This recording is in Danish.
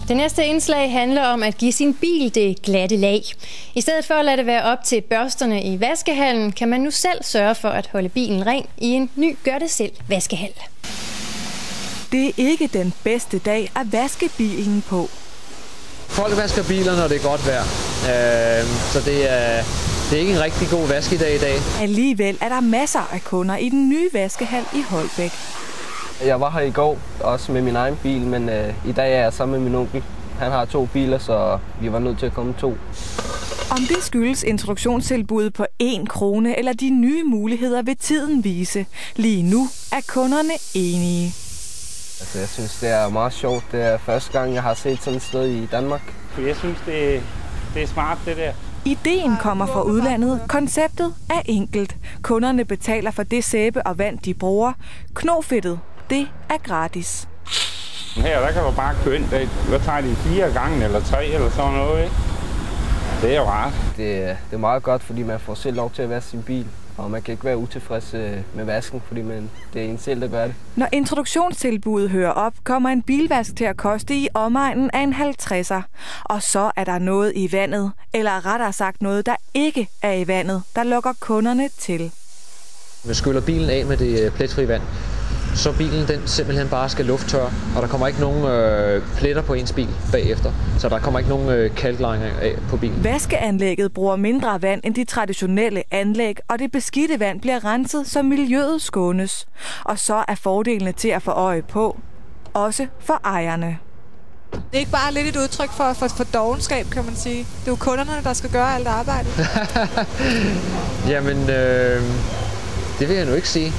Det næste indslag handler om at give sin bil det glatte lag. I stedet for at lade det være op til børsterne i vaskehallen, kan man nu selv sørge for at holde bilen ren i en ny gør-det-selv-vaskehal. Det er ikke den bedste dag at vaske bilen på. Folk vasker biler, når det er godt vejr, så det er ikke en rigtig god vaskedag i dag. Alligevel er der masser af kunder i den nye vaskehal i Holbæk. Jeg var her i går, også med min egen bil, men i dag er jeg sammen med min onkel. Han har 2 biler, så vi var nødt til at komme 2. Om det skyldes introduktionstilbuddet på 1 krone eller de nye muligheder vil tiden vise. Lige nu er kunderne enige. Altså, jeg synes, det er meget sjovt. Det er første gang, jeg har set sådan et sted i Danmark. Jeg synes, det er smart, det der. Ideen kommer fra udlandet. Konceptet er enkelt. Kunderne betaler for det sæbe og vand, de bruger. Knofedtet, det er gratis. Her, der kan du bare køre ind. Hvad tager de 4 gange eller 3 eller sådan noget, ikke? Det er jo rart. Det er meget godt, fordi man får selv lov til at vaske sin bil. Og man kan ikke være utilfreds med vasken, fordi det er en selv, der gør det. Når introduktionstilbuddet hører op, kommer en bilvask til at koste i omegnen af en 50'er. Og så er der noget i vandet, eller rettere sagt noget, der ikke er i vandet, der lokker kunderne til. Man skyller bilen af med det pletfri vand, så bilen den simpelthen bare skal lufttørre, og der kommer ikke nogen pletter på ens bil bagefter, så der kommer ikke nogen kalklinger af på bilen. Vaskeanlægget bruger mindre vand end de traditionelle anlæg, og det beskidte vand bliver renset, så miljøet skånes. Og så er fordelene til at få øje på, også for ejerne. Det er ikke bare lidt et udtryk for dovenskab, kan man sige. Det er jo kunderne, der skal gøre alt arbejdet. Jamen, det vil jeg nu ikke sige.